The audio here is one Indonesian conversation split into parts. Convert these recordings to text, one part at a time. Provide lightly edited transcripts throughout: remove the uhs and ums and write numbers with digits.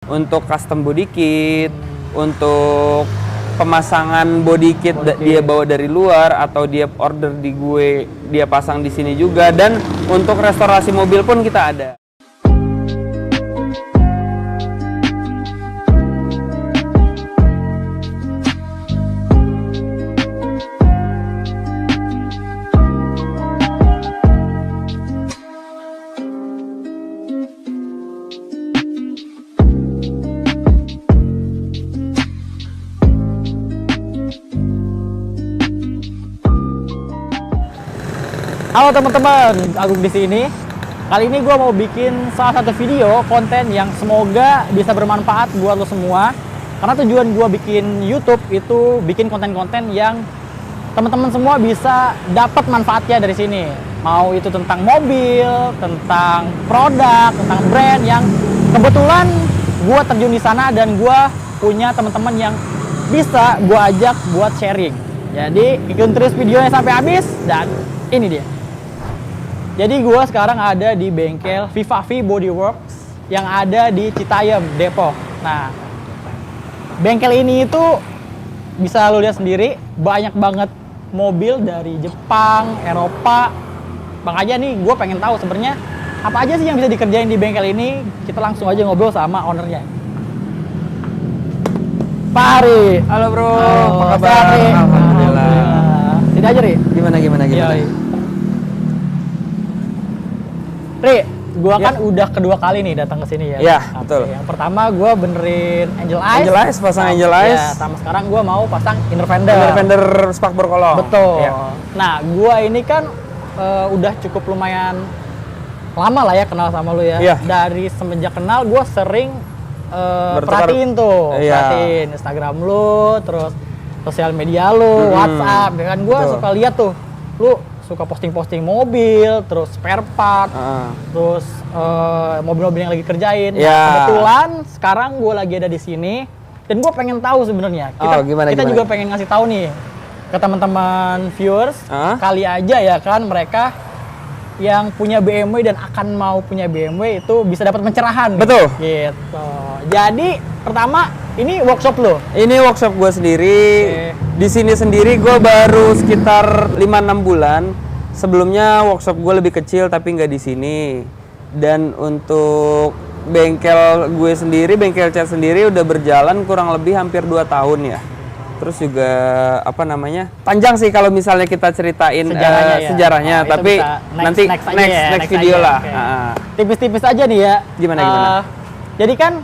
Untuk custom body kit, untuk pemasangan body kit dia bawa dari luar atau dia order di gue, dia pasang di sini juga. Dan untuk restorasi mobil pun kita ada. Halo teman-teman, Agung di sini. Kali ini gue mau bikin salah satu video konten yang semoga bisa bermanfaat buat lo semua. Karena tujuan gue bikin YouTube itu bikin konten-konten yang teman-teman semua bisa dapat manfaatnya dari sini. Mau itu tentang mobil, tentang produk, tentang brand yang kebetulan gue terjun di sana dan gue punya teman-teman yang bisa gue ajak buat sharing. Jadi ikutin terus videonya sampai habis dan ini dia. Jadi gue sekarang ada di bengkel Vivavi Body Works yang ada di Citayam, Depok. Nah, bengkel ini itu bisa lo lihat sendiri, banyak banget mobil dari Jepang, Eropa. Makanya nih gue pengen tahu sebenarnya apa aja sih yang bisa dikerjain di bengkel ini. Kita langsung aja ngobrol sama ownernya. Pak Ari. Halo bro, Halo, apa kabar? Ari. Alhamdulillah. Sini aja, Ri. Gimana? Ri, gua kan udah kedua kali nih datang ke sini ya. Iya, betul. Yang pertama gua benerin Angel Eyes. Angel Eyes, pasang Angel Eyes. Ya, sama sekarang gua mau pasang inner fender. Inner fender spakbor kolong. Betul. Ya. Nah, gua ini kan udah cukup lumayan lama lah ya kenal sama lu ya. Iya. Dari semenjak kenal gua sering Bertukar- perhatiin tuh, Iya. perhatiin Instagram lu, terus sosial media lu, WhatsApp, ya kan gua Betul. suka lihat tuh, lu suka posting-posting mobil, terus spare part, terus mobil-mobil yang lagi kerjain. Nah, Ya. kebetulan sekarang gue lagi ada di sini dan gue pengen tahu sebenarnya. Kita Gimana? juga pengen ngasih tahu nih ke teman-teman viewers, kali aja ya kan mereka yang punya BMW dan akan mau punya BMW itu bisa dapat pencerahan. Betul. Gitu. Jadi pertama ini workshop lo. Ini workshop gue sendiri. Di sini sendiri gue baru sekitar 5-6 bulan. Sebelumnya workshop gue lebih kecil tapi nggak di sini. Dan untuk bengkel gue sendiri, bengkel cat sendiri udah berjalan kurang lebih hampir 2 tahun ya. Terus juga panjang sih kalau misalnya kita ceritain sejarahnya, tapi nanti next video lah. Tipis-tipis aja nih ya. Gimana? Jadi kan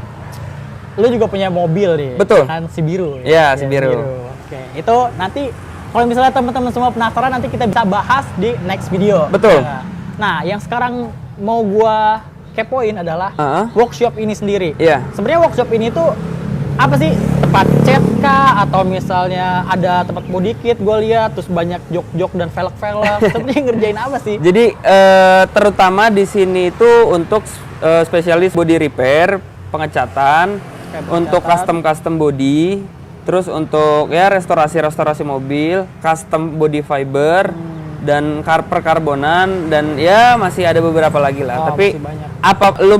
lu juga punya mobil nih. Betul. Kan si biru. Iya, si biru. Oke. Itu nanti kalau misalnya teman-teman semua penasaran nanti kita bisa bahas di next video. Betul. Ya. Nah, yang sekarang mau gua kepoin adalah workshop ini sendiri. Iya. Sebenarnya workshop ini tuh apa sih? Tempat cat kah atau misalnya ada tempat body kit gue lihat terus banyak jok-jok dan velg-velg. Sebenarnya ngerjain apa sih? Jadi terutama di sini itu untuk spesialis body repair, pengecatan, untuk custom body, terus untuk ya restorasi mobil, custom body fiber dan perkarbonan dan ya masih ada beberapa lagi lah. Tapi apa lu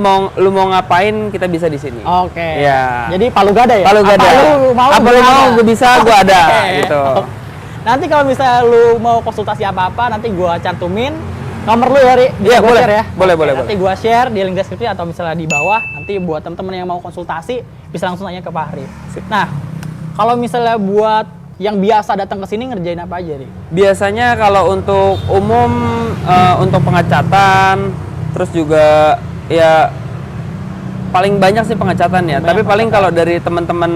mau ngapain kita bisa di sini. Oke. Ya. Jadi palu gada ya? Palu gada. Apa lu mau gue bisa, gue ada gitu. Nanti kalau misalnya lu mau konsultasi apa-apa nanti gua cantumin nomor lu ya, Ri. Iya, boleh. Share ya. Boleh. Nanti gua share di link deskripsi atau misalnya di bawah. Nanti buat teman-teman yang mau konsultasi bisa langsung nanya ke Pak Hari. Nah, kalau misalnya buat yang biasa datang ke sini ngerjain apa aja, Ri? Biasanya kalau untuk umum untuk pengecatan, terus juga ya paling banyak sih pengecatan ya. Tapi paling kalau dari teman-teman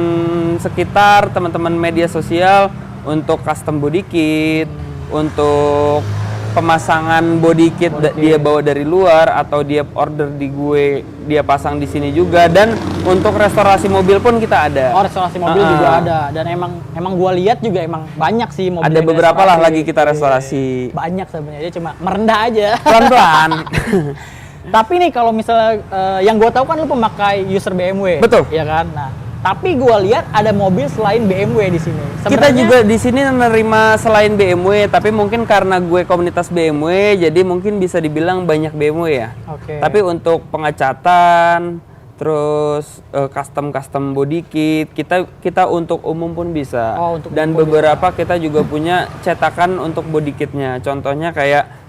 sekitar, teman-teman media sosial untuk custom body kit, untuk pemasangan body kit dia bawa dari luar atau dia order di gue, dia pasang di sini juga. Dan untuk restorasi mobil pun kita ada. Oh, restorasi mobil juga ada. Dan emang gua lihat juga emang banyak sih mobil. Ada beberapa lah lagi kita restorasi. Banyak sebenarnya, dia cuma merendah aja. Pelan-pelan. Tapi nih kalau misalnya yang gua tahu kan lu pemakai user BMW. Betul. Ya kan? Nah, tapi gua lihat ada mobil selain BMW di sini. Kita juga di sini menerima selain BMW, tapi mungkin karena gue komunitas BMW, jadi mungkin bisa dibilang banyak BMW ya. Oke. Tapi untuk pengecatan, terus custom body kit. Kita untuk umum pun bisa. Oh, untuk dan umum beberapa kita juga punya cetakan untuk body kitnya. Contohnya kayak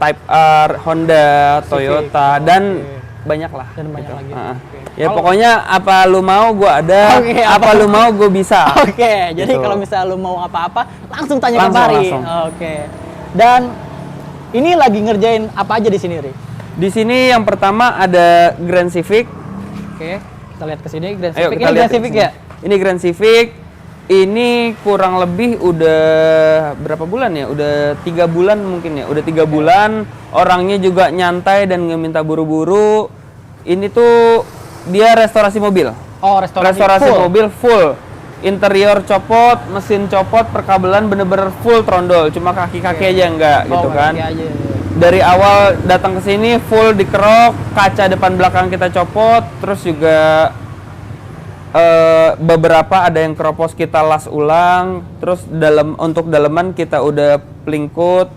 Type R, Honda, Toyota, dan banyak lah. Dan banyak lagi. Ya pokoknya apa lu mau gua ada, apa lu mau gua bisa. Oke, jadi Gitu. kalau misalnya lu mau apa-apa langsung tanya Langsung, ke Fahri. langsung. Oke. Dan ini lagi ngerjain apa aja di sini, Ri? Di sini yang pertama ada Grand Civic. Oke, kita lihat ke sini Grand Ayo Civic. kita Ini lihat Grand ke Civic sini. ya? Ini Grand Civic. Ini kurang lebih udah berapa bulan ya? Udah 3 bulan mungkin ya. Udah 3 bulan. Orangnya juga nyantai dan nggak minta buru-buru. Ini tuh dia restorasi mobil. Oh, restorasi full. Mobil full. Interior copot, mesin copot, perkabelan bener-bener full trondol. Cuma kaki-kaki aja enggak gitu kan. kaki aja. Dari awal datang ke sini full dikerok, kaca depan belakang kita copot, terus juga beberapa ada yang keropos kita las ulang, terus untuk daleman kita udah plingkut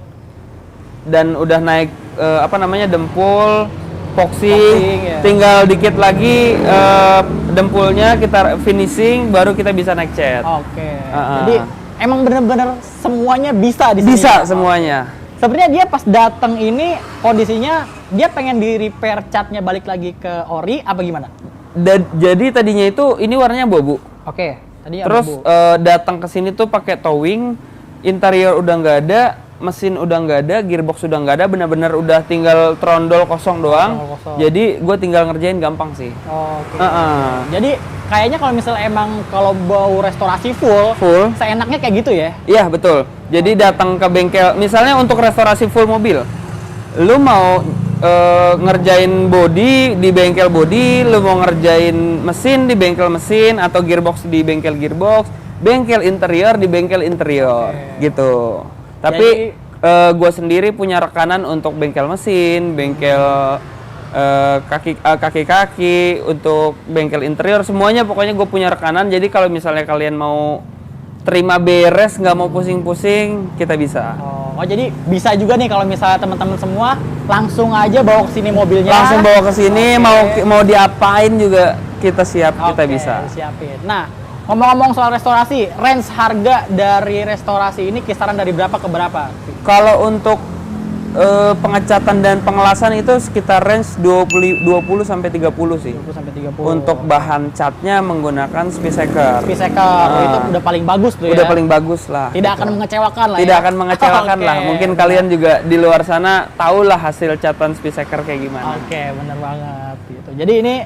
dan udah naik dempul, Foxing, ya. Tinggal dikit lagi dempulnya kita finishing, baru kita bisa naik cat. Oke. Jadi emang bener-bener semuanya bisa di sini. Bisa semuanya. Sebenarnya dia pas datang ini kondisinya dia pengen di repair catnya balik lagi ke ori apa gimana? Jadi tadinya itu ini warnanya abu-abu. Oke. Tadi Terus datang ke sini tuh pakai towing, interior udah nggak ada, mesin udah nggak ada, gearbox udah nggak ada, benar-benar udah tinggal trondol kosong doang. Kosong. Jadi gue tinggal ngerjain gampang sih. Oke. Jadi Jadi kayaknya kalau misalnya emang kalau bau restorasi full, seenaknya kayak gitu ya? Iya betul. Jadi datang ke bengkel, misalnya untuk restorasi full mobil, lu mau ngerjain body di bengkel body, lu mau ngerjain mesin di bengkel mesin, atau gearbox di bengkel gearbox, bengkel interior di bengkel interior, gitu. Tapi gue sendiri punya rekanan untuk bengkel mesin, bengkel kaki-kaki, untuk bengkel interior, semuanya pokoknya gue punya rekanan. Jadi kalau misalnya kalian mau terima beres, nggak mau pusing-pusing, kita bisa. Oh, jadi bisa juga nih kalau misalnya teman-teman semua langsung aja bawa ke sini mobilnya. Langsung bawa ke sini, mau diapain juga kita siap, kita bisa. Siapin. Nah, ngomong-ngomong soal restorasi, range harga dari restorasi ini kisaran dari berapa ke berapa? Kalau untuk pengecatan dan pengelasan itu sekitar range 20 sampai 30 sih. 20 sampai 30. Untuk bahan catnya menggunakan Spyceker. Spyceker, itu udah paling bagus tuh ya. Udah paling bagus lah. Tidak akan mengecewakan lah. Tidak ya? akan mengecewakan lah. Mungkin kalian juga di luar sana tahulah hasil catatan Spyceker kayak gimana. Oke, bener banget gitu. Jadi ini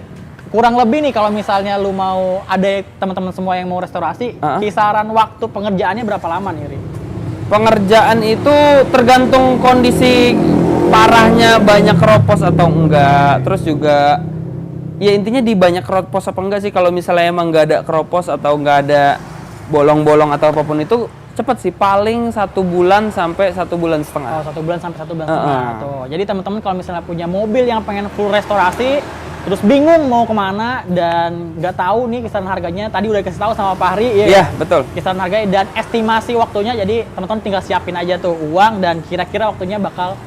kurang lebih nih kalau misalnya lu mau ada teman-teman semua yang mau restorasi, kisaran waktu pengerjaannya berapa lama nih, Ri? Pengerjaan itu tergantung kondisi parahnya, banyak keropos atau enggak. Terus juga ya intinya di banyak keropos apa enggak sih. Kalau misalnya emang nggak ada keropos atau nggak ada bolong-bolong atau apapun itu cepet sih, paling 1 bulan sampai 1,5 bulan. Oh, 1 bulan sampai 1,5 bulan. Tuh. Jadi teman-teman kalau misalnya punya mobil yang pengen full restorasi, terus bingung mau kemana dan nggak tahu nih kisaran harganya, tadi udah kasih tahu sama Pak Hari ya. Iya, betul. Kisaran harganya dan estimasi waktunya, jadi teman-teman tinggal siapin aja tuh uang dan kira-kira waktunya bakal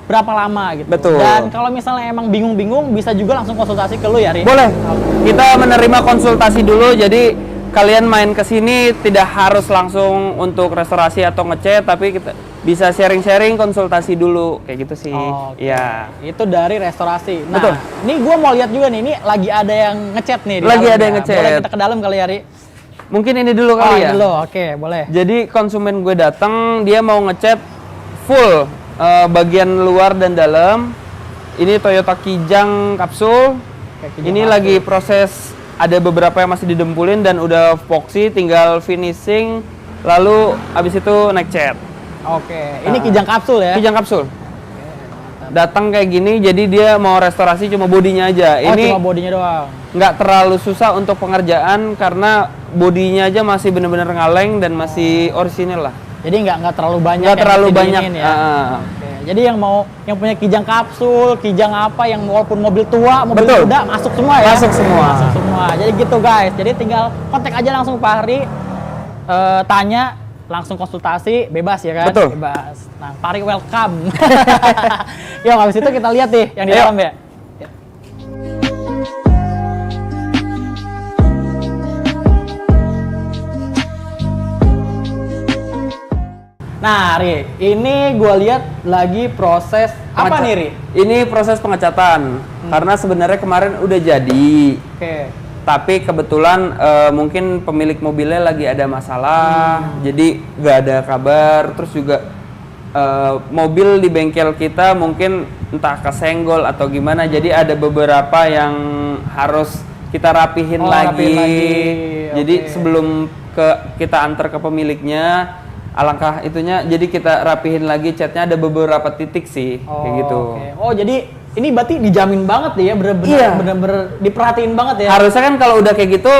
berapa lama gitu. Betul. Dan kalau misalnya emang bingung-bingung bisa juga langsung konsultasi ke lu ya, Ri? Boleh. Kita menerima konsultasi dulu, jadi kalian main ke sini tidak harus langsung untuk restorasi atau ngecat, tapi kita bisa sharing-sharing, konsultasi dulu kayak gitu sih. Iya. Itu dari restorasi. Nah, betul. Ini gue mau lihat juga nih, ini lagi ada yang ngecat nih. Lagi ada yang ngecat. Boleh kita ke dalam kali ya, Ri? Mungkin ini dulu kali ya. Dulu, oke, boleh. Jadi konsumen gue datang, dia mau ngecat full bagian luar dan dalam. Ini Toyota Kijang kapsul. Ini lagi proses, ada beberapa yang masih didempulin dan udah epoxy, tinggal finishing, lalu abis itu naik cat. Oke, ini Kijang kapsul ya? Kijang kapsul. Datang kayak gini, jadi dia mau restorasi cuma bodinya aja. Oh, ini cuma bodinya doang. Nggak terlalu susah untuk pengerjaan karena bodinya aja masih bener-bener ngaleng dan masih orisinil lah. Jadi nggak terlalu banyak. Nggak terlalu banyak. Ya? Oke. Jadi yang punya Kijang kapsul, Kijang apa yang walaupun mobil tua, mobil muda masuk semua ya? Masuk semua. Masuk semua. Jadi gitu guys. Jadi tinggal kontak aja langsung Pak Hari, tanya, langsung konsultasi, bebas ya kan? Betul. Bebas. Nah, Pak Hari welcome. Yuk, habis itu kita lihat nih yang di dalam ya. Nah, Ri, ini gue lihat lagi proses apa nih, Ri? Ini proses pengecatan. Karena sebenarnya kemarin udah jadi. Oke. Tapi kebetulan mungkin pemilik mobilnya lagi ada masalah, jadi nggak ada kabar. Terus juga mobil di bengkel kita mungkin entah kesenggol atau gimana. Jadi ada beberapa yang harus kita rapihin lagi. Jadi sebelum kita antar ke pemiliknya, alangkah itunya. Jadi kita rapihin lagi catnya, ada beberapa titik sih, kayak gitu. Oh, jadi ini berarti dijamin banget ya, bener-bener diperhatiin banget ya. Harusnya kan kalau udah kayak gitu,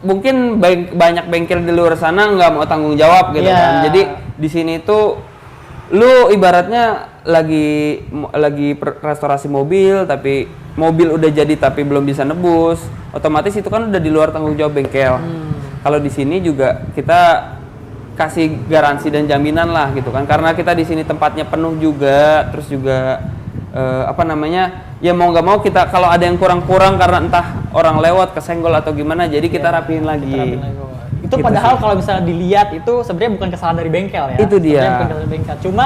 mungkin banyak bengkel di luar sana nggak mau tanggung jawab gitu kan. Jadi di sini tuh lu ibaratnya lagi restorasi mobil, tapi mobil udah jadi tapi belum bisa nebus, otomatis itu kan udah di luar tanggung jawab bengkel. Kalau di sini juga kita kasih garansi dan jaminan lah gitu kan, karena kita di sini tempatnya penuh juga, terus juga ya mau nggak mau kita kalau ada yang kurang-kurang karena entah orang lewat kesenggol atau gimana, jadi kita rapihin lagi. Itu gitu padahal kalau misalnya dilihat itu sebenarnya bukan kesalahan dari bengkel ya. Itu dia. Bukan kesalahan dari bengkel. Cuma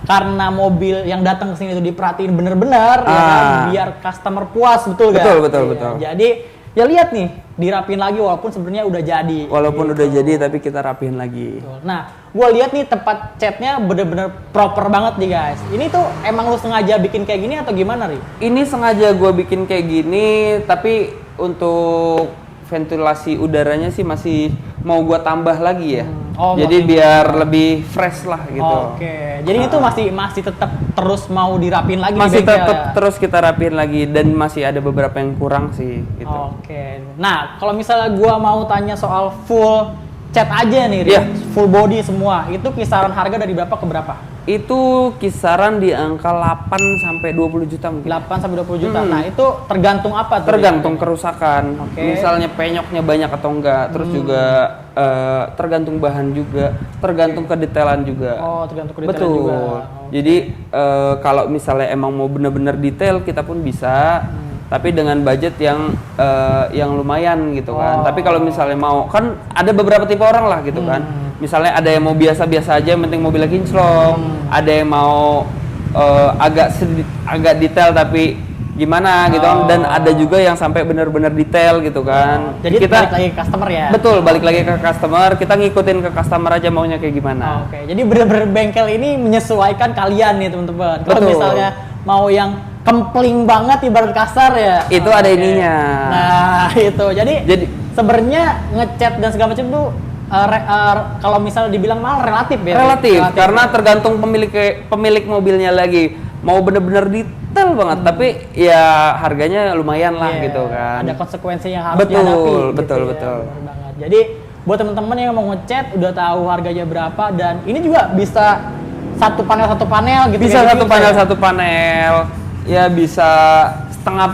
karena mobil yang datang ke sini itu diperhatiin bener-bener ya kan, biar customer puas, betul gak? Betul. Jadi ya lihat nih, dirapiin lagi walaupun sebenarnya udah jadi. Walaupun udah jadi tapi kita rapihin lagi. Betul. Nah, gue lihat nih tempat catnya bener-bener proper banget nih guys. Ini tuh emang lu sengaja bikin kayak gini atau gimana, Ri? Ini sengaja gue bikin kayak gini, tapi untuk ventilasi udaranya sih masih mau gue tambah lagi ya. Jadi biar lebih fresh lah gitu. Oke. Jadi itu masih tetap terus mau dirapin lagi. Masih tetap terus kita rapiin lagi, dan masih ada beberapa yang kurang sih gitu. Oke. Nah, kalau misalnya gua mau tanya soal full cat aja nih, full body semua, itu kisaran harga dari berapa ke berapa? Itu kisaran di angka 8 sampai 20 juta mungkin. 8 sampai 20 juta. Nah, itu tergantung apa tuh? Tergantung kerusakan. Misalnya penyoknya banyak atau enggak, terus juga tergantung bahan juga, tergantung kedetailan juga. Oh, tergantung kedetailan juga. Betul. Jadi kalau misalnya emang mau bener-bener detail, kita pun bisa. Tapi dengan budget yang lumayan gitu kan. Tapi kalau misalnya mau, kan ada beberapa tipe orang lah gitu kan. Misalnya ada yang mau biasa-biasa aja, yang penting mobilnya kinclong. Ada yang mau agak detail tapi gimana gitu kan. Dan ada juga yang sampai benar-benar detail gitu kan. Jadi kita balik lagi ke customer ya. Betul, balik lagi ke customer. Kita ngikutin ke customer aja maunya kayak gimana. Oke. Jadi benar-benar bengkel ini menyesuaikan kalian nih teman-teman. Kalau misalnya mau yang kempling banget ibarat kasar ya. Itu ada ininya. Nah, itu. Jadi sebenarnya ngecat dan segala macam tuh kalau misalnya dibilang mahal relatif ya. Relatif karena tergantung pemilik mobilnya lagi. Mau bener-bener detail banget, tapi ya harganya lumayan lah gitu kan. Ada konsekuensi yang harus dihadapi. Betul. Banget. Jadi buat teman-teman yang mau ngecat udah tahu harganya berapa, dan ini juga bisa satu panel gitu. Bisa satu panel. Ya bisa setengah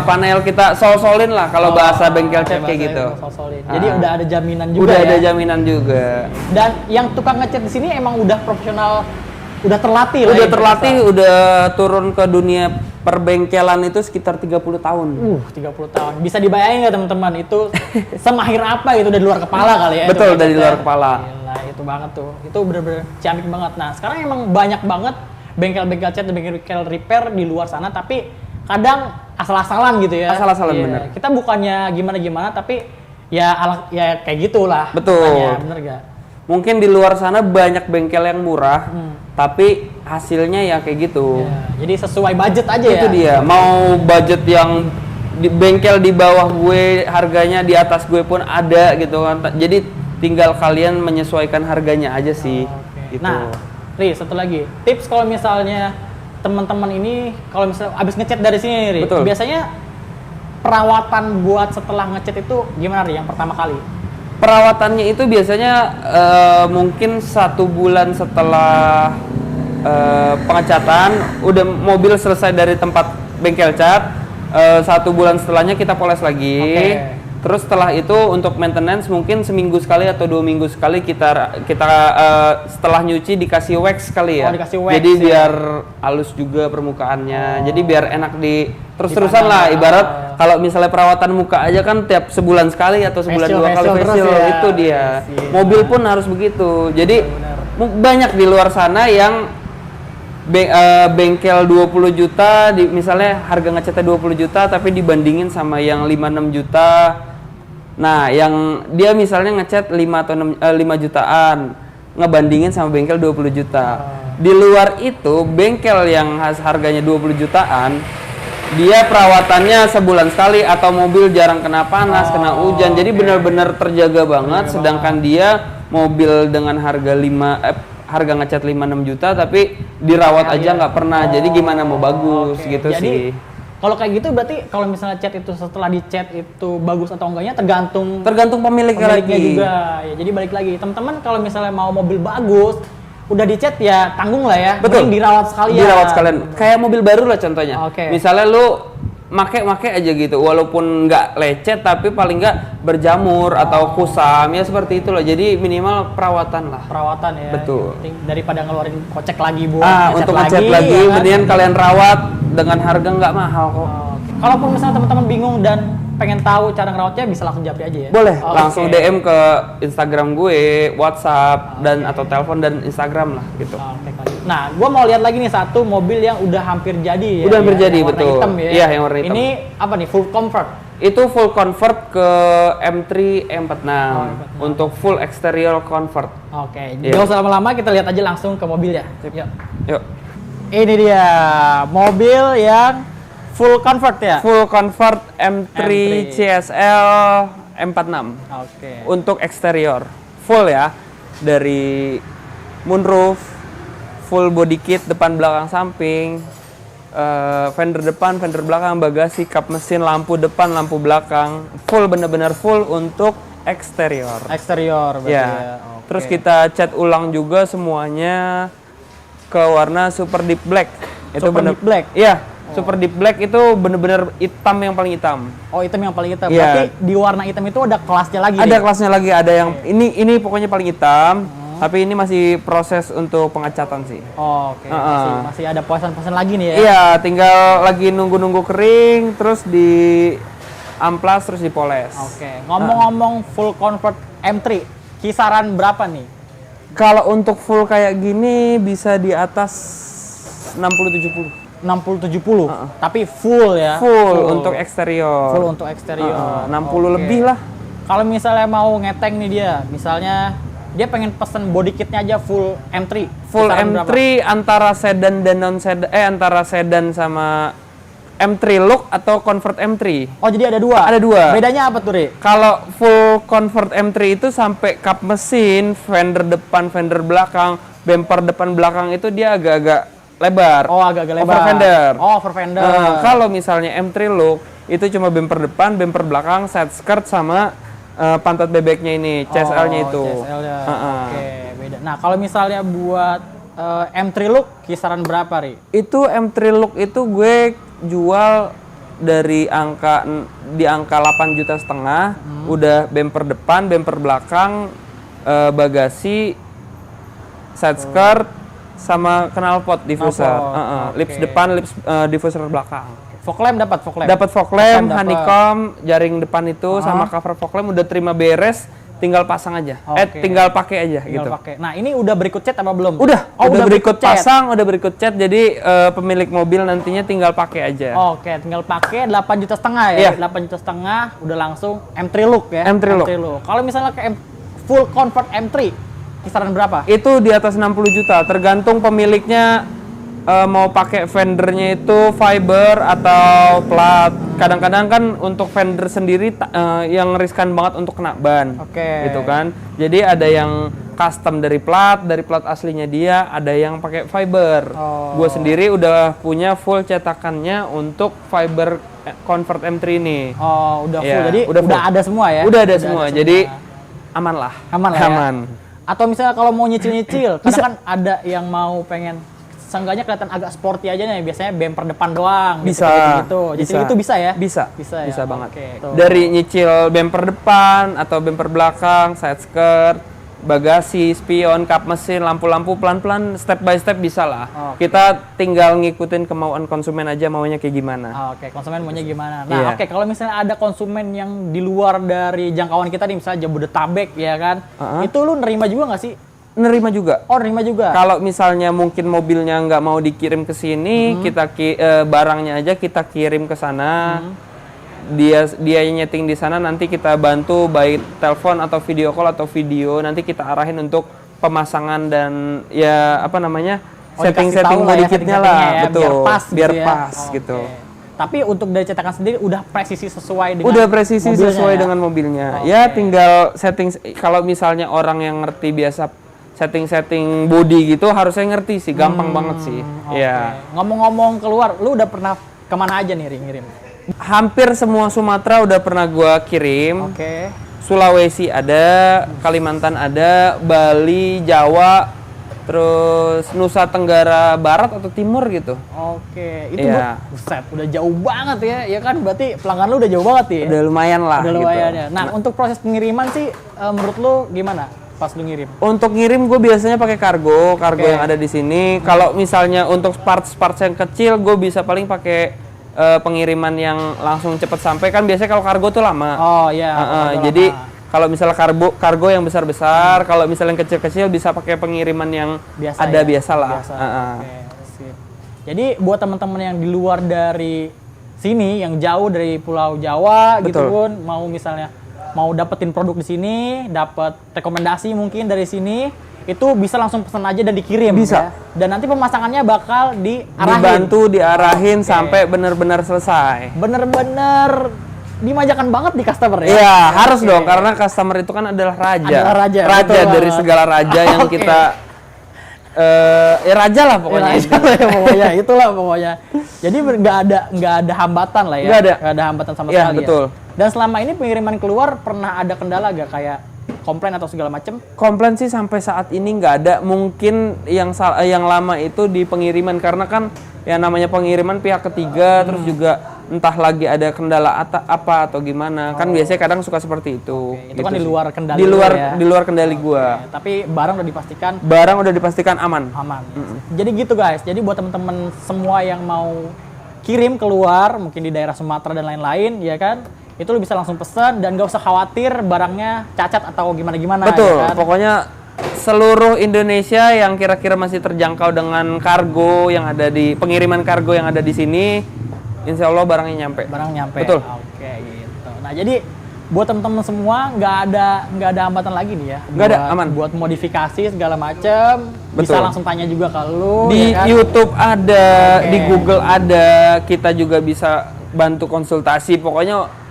panel kita sol-solin lah kalau bahasa bengkel cat kayak gitu. Jadi udah ada jaminan juga. Udah ada jaminan juga. Dan yang tukang ngecat di sini emang udah profesional, udah terlatih lah. Udah terlatih, udah turun ke dunia perbengkelan itu sekitar 30 tahun. 30 tahun. Bisa dibayangin nggak teman-teman, itu semahir apa gitu, dari luar kepala kali ya? Betul, dari luar kepala. Gila, itu banget tuh. Itu bener-bener ciamik banget. Nah, sekarang emang banyak banget bengkel-bengkel cat dan bengkel repair di luar sana, tapi kadang asal-asalan gitu ya. Asal-asalan bener. Kita bukannya gimana-gimana, tapi ya kayak gitulah. Betul. Bener gak? Mungkin di luar sana banyak bengkel yang murah, tapi hasilnya ya kayak gitu. Ya, jadi sesuai budget aja ya. Itu dia. Mau budget yang bengkel di bawah gue, harganya di atas gue pun ada gitu kan. Jadi tinggal kalian menyesuaikan harganya aja sih. Gitu. Nah, Ri, satu lagi tips kalau misalnya teman-teman ini kalau misalnya abis ngecat dari sini, Ri, biasanya perawatan buat setelah ngecat itu gimana, Ri, yang pertama kali? Perawatannya itu biasanya mungkin 1 bulan setelah pengecatan, udah mobil selesai dari tempat bengkel cat, 1 bulan setelahnya kita poles lagi. Terus setelah itu untuk maintenance mungkin seminggu sekali atau 2 minggu sekali kita setelah nyuci dikasih wax kali ya. Dikasih wax, jadi biar halus juga permukaannya. Jadi biar enak terus-terusan lah. Ibarat kalau misalnya perawatan muka aja kan tiap sebulan sekali atau sebulan 2 kali facial, itu dia. Mobil pun harus begitu. Jadi banyak di luar sana yang bengkel 20 juta misalnya harga ngecatnya 20 juta tapi dibandingin sama yang 5-6 juta. Nah, yang dia misalnya ngecat 5 atau 5 jutaan ngebandingin sama bengkel 20 juta. Di luar itu bengkel yang harganya 20 jutaan dia perawatannya sebulan sekali atau mobil jarang kena panas, kena hujan. Jadi benar-benar terjaga banget sedangkan dia mobil dengan harga harga ngecat 5-6 juta tapi dirawat aja nggak pernah. Jadi gimana mau bagus gitu jadi, sih. Kalau kayak gitu berarti kalau misalnya cat itu setelah dicat itu bagus atau enggaknya tergantung Pemiliknya lagi juga. Ya, jadi balik lagi teman-teman kalau misalnya mau mobil bagus udah dicat ya tanggung lah ya. Betul. Mending dirawat sekalian. Dirawat sekalian. Kayak mobil baru lah contohnya. Oke. Misalnya lu make aja gitu, walaupun nggak lecet tapi paling nggak berjamur atau kusam ya seperti itu loh. Jadi minimal perawatan lah. Perawatan ya. Betul. Daripada ngeluarin kocek lagi buat Untuk ngecat lagi, ya kan? mendingan kalian rawat dengan harga nggak mahal kok. Kalaupun misalnya teman-teman bingung dan pengen tahu cara ngerawatnya bisa langsung japri aja ya. Boleh, langsung DM ke Instagram gue, WhatsApp dan atau telepon dan Instagram lah gitu. Nah, gue mau lihat lagi nih satu mobil yang udah hampir jadi ya. Udah hampir jadi, yang warna betul. hitam ya. Iya, yang warna hitam. Ini apa nih? Full comfort. Itu full convert ke M3 M46 untuk full exterior convert. Oke, jangan usah lama-lama, kita lihat aja langsung ke mobil ya. Yuk. Ini dia mobil yang full convert ya. Full convert M3 CSL M46. Oke. Untuk eksterior full ya, dari moonroof, full body kit depan belakang samping, fender depan, fender belakang, bagasi, kap mesin, lampu depan, lampu belakang, full bener-bener full untuk eksterior. Eksterior berarti Ya. ya. Oke. Terus kita cat ulang juga semuanya ke warna super deep black. Super deep black? Iya. Super deep black itu bener-bener hitam yang paling hitam. Oh, hitam yang paling hitam. Iya. Berarti di warna hitam itu ada kelasnya lagi. Ada kelasnya lagi, ada yang ini pokoknya paling hitam, tapi ini masih proses untuk pengecatan sih. Oh, oke. Masih ada poison lagi nih ya. Iya, tinggal lagi nunggu kering, terus di amplas, terus dipoles. Oke. Ngomong-ngomong full convert M3, kisaran berapa nih? Kalau untuk full kayak gini bisa di atas 60-70. 60-70, tapi full ya? Full untuk eksterior. Full untuk eksterior. 60 lebih lah. Kalau misalnya mau ngeteng nih dia, misalnya dia pengen pesen body kitnya aja full M3. Full kisaran M3 berapa? antara sedan dan non sedan, antara sedan sama M3 look atau convert M3. Oh, jadi ada dua? Ada dua. Bedanya apa tuh, Ri? Kalau full convert M3 itu sampai kap mesin, fender depan, fender belakang, bumper depan belakang itu dia agak-agak lebar. Oh, agak-agak lebar. Over fender. Oh, over fender. Kalau misalnya M3 look itu cuma bumper depan, bumper belakang, side skirt sama pantat bebeknya ini, CSL-nya itu. CSL-nya. Oke, beda. Nah, kalau misalnya buat M3 look kisaran berapa, Ri? Itu M3 look itu gue jual dari di angka 8,5 juta, udah bumper depan, bumper belakang, bagasi, side skirt, sama knalpot diffuser, lips depan, lips diffuser belakang. Fog lamp dapat fog lamp? Dapat fog lamp, honeycomb, jaring depan itu sama cover fog lamp udah terima beres, tinggal pasang aja. Tinggal pakai aja tinggal gitu. Pakai. Nah, ini udah berikut cat apa belum? Udah berikut cat. pasang, udah berikut cat. Jadi pemilik mobil nantinya tinggal pakai aja. Oke, tinggal pakai 8,5 juta ya. 8,5 juta udah langsung M3 look ya. M3 look. Kalau misalnya ke full convert M3 kisaran berapa? Itu di atas 60 juta, tergantung pemiliknya mau pakai fendernya itu fiber atau plat. Kadang-kadang kan untuk fender sendiri yang riskan banget untuk kena ban. Gitu kan. Jadi ada yang custom dari plat aslinya dia, ada yang pakai fiber. Gue sendiri udah punya full cetakannya untuk fiber convert M3 ini. Oh, udah full. Ya, Jadi udah ada semua ya. Udah ada semua. Jadi aman lah. Aman. Ya? Atau misalnya kalau mau nyicil-nyicil, kadang kan ada yang mau pengen seenggaknya kelihatan agak sporty aja nih, biasanya bumper depan doang. Bisa. Gitu. Nyicil itu bisa ya? Bisa ya? Bisa banget. Tuh. Dari nyicil bumper depan atau bumper belakang, side skirt, bagasi, spion, kap mesin, lampu-lampu, pelan-pelan, step by step bisa lah. Kita tinggal ngikutin kemauan konsumen aja maunya kayak gimana. Konsumen maunya gimana. Nah, kalau misalnya ada konsumen yang di luar dari jangkauan kita nih, misalnya Jabodetabek ya kan, itu lu nerima juga nggak sih? nerima juga. Oh, nerima juga. Kalau misalnya mungkin mobilnya nggak mau dikirim ke sini, barangnya aja kita kirim ke sana. Dia nyeting di sana, nanti kita bantu baik telepon atau video call atau video, nanti kita arahin untuk pemasangan dan ya apa namanya setting-setting body kitnya lah, ya, betul, biar gitu ya. pas gitu. Tapi untuk dari cetakan sendiri udah presisi sesuai dengan Udah presisi mobilnya, sesuai ya? dengan mobilnya. Oke. Ya tinggal setting. Kalau misalnya orang yang ngerti biasa setting-setting body gitu, harusnya ngerti sih, gampang banget sih. Oke. Ya. Ngomong-ngomong keluar, lu udah pernah kemana aja nih ngirim? Hampir semua Sumatera udah pernah gua kirim. Oke. Sulawesi ada, Kalimantan ada, Bali, Jawa, terus Nusa Tenggara Barat atau Timur gitu. Oke, itu Iya. buset, udah jauh banget ya. Ya kan berarti pelanggan lu udah jauh banget ya. Udah lumayan lah. Udah gitu. lumayan ya. Nah, untuk proses pengiriman sih menurut lu gimana pas lu ngirim? Untuk ngirim gue biasanya pakai kargo Oke. yang ada di sini. Kalau misalnya untuk parts yang kecil gue bisa paling pakai pengiriman yang langsung cepet sampai, kan biasanya kalau kargo tuh lama. Oh iya. kargo Jadi lama. kalau misalnya kargo yang besar-besar, kalau misalnya yang kecil-kecil bisa pakai pengiriman yang biasa ada ya? biasa lah. Biasa. Oke, sip. Jadi buat teman-teman yang di luar dari sini, yang jauh dari Pulau Jawa gitu Betul. pun, mau misalnya mau dapetin produk di sini, dapat rekomendasi mungkin dari sini, itu bisa langsung pesan aja dan dikirim. Bisa. Ya. Dan nanti pemasangannya bakal diarahin. Dibantu, diarahin sampai benar-benar selesai. Bener-bener dimanjakan banget di customer ya. Iya, harus Oke. dong, karena customer itu kan adalah raja. Adalah raja, Raja betul dari banget. segala raja yang Oke. kita ya raja lah pokoknya. Ya, pokoknya itulah pokoknya. Jadi nggak ada hambatan lah ya. Nggak ada. hambatan sama Iya, sekali. betul. Ya. Dan selama ini pengiriman keluar pernah ada kendala gak kayak komplain atau segala macem? Komplain sih sampai saat ini nggak ada. Mungkin yang lama itu di pengiriman, karena kan yang namanya pengiriman pihak ketiga, terus juga entah lagi ada kendala apa atau gimana. Kan biasanya kadang suka seperti itu. Itu kan di sih. luar kendali Di luar lu ya. di luar kendali gua. Tapi barang udah dipastikan Barang udah dipastikan aman. aman. Jadi gitu guys. Jadi buat temen-temen semua yang mau kirim keluar, mungkin di daerah Sumatera dan lain-lain, ya kan? Itu lu bisa langsung pesan dan gak usah khawatir barangnya cacat atau gimana-gimana. Betul. Ya kan? Pokoknya seluruh Indonesia yang kira-kira masih terjangkau dengan kargo yang ada di pengiriman kargo yang ada di sini, insya Allah barangnya nyampe. Barang nyampe. Betul. Oke gitu. Nah jadi buat temen-temen semua nggak ada hambatan lagi nih ya. Nggak ada, Buat- aman. Buat modifikasi segala macem. Bisa Betul. langsung tanya juga ke lu. Di ya kan? YouTube ada, Oke. di Google ada, kita juga bisa bantu konsultasi. Pokoknya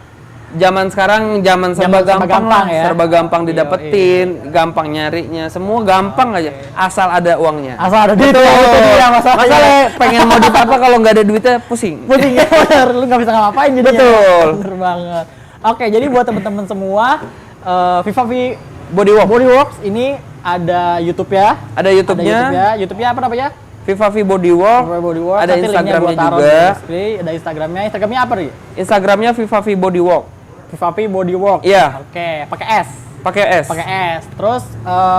zaman sekarang zaman serba serba gampang gampang lah, ya. serba gampang Iya, didapetin, gampang nyarinya, semua gampang aja, asal ada uangnya. Asal ada duit Betul. ya, itu dia masalahnya. Masalahnya pengen modif apa kalau nggak ada duitnya pusing. Pusing ya bener, lu nggak bisa ngapain jadinya. Betul. Bener banget. Oke, jadi buat temen-temen semua, Vivavi Bodywork. Bodyworks ini ada YouTube ya. Ada YouTube-nya, YouTube-nya apa namanya? Vivavi Bodywork. Vivavi Bodyworks. Ada Nanti linknya Instagramnya gua taruh juga. di deskripsi. Ada Instagramnya. Instagramnya apa nih? Instagramnya Vivavi Bodywork. Vivavi Bodyworks. Iya. Oke, pakai S. Pakai S. Pakai S. Terus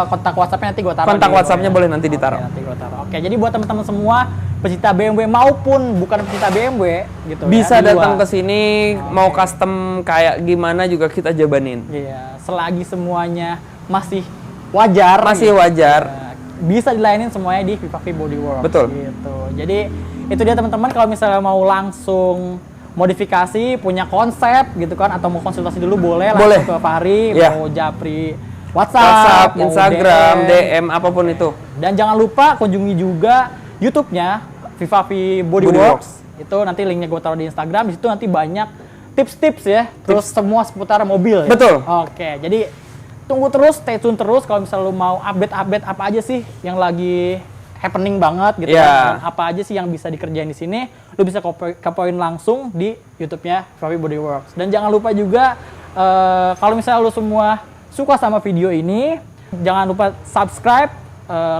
kontak WhatsApp-nya nanti gua taruh. Kontak di WhatsApp-nya bawah ya. boleh nanti ditaruh. Oke, nanti gua taruh. Oke, jadi buat teman-teman semua pecinta BMW maupun bukan pecinta BMW gitu Bisa ya, di datang luar. ke sini, mau custom kayak gimana juga kita jabanin. Iya, selagi semuanya masih wajar. Masih wajar. ya, bisa dilayanin semuanya di Vivavi Bodyworks. Betul. Gitu. Jadi itu dia teman-teman, kalau misalnya mau langsung modifikasi, punya konsep gitu kan, atau mau konsultasi dulu boleh Boleh. langsung ke Fahri, Iya. mau japri WhatsApp, mau Instagram, DM, apapun itu. Dan jangan lupa kunjungi juga YouTube-nya Vivavi Bodyworks. Itu nanti linknya gue taruh di Instagram. Di situ nanti banyak tips-tips ya. Terus semua seputar mobil. Ya? Betul. Oke, jadi tunggu terus, stay tune terus. Kalau misalnya lu mau update-update apa aja sih yang lagi happening banget gitu Iya. kan. Dan apa aja sih yang bisa dikerjain di sini, lu bisa kepoin langsung di YouTube-nya Vivavi Bodyworks. Dan jangan lupa juga kalau misalnya lu semua suka sama video ini, jangan lupa subscribe,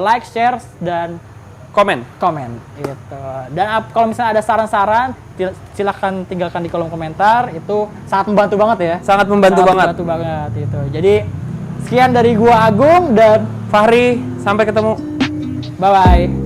like, share, dan Komen. komen gitu. Dan kalau misalnya ada saran-saran, silahkan tinggalkan di kolom komentar. Itu sangat membantu banget ya. Sangat membantu banget. Membantu banget gitu. Jadi sekian dari gua Agung dan Fahri, sampai ketemu. bye bye.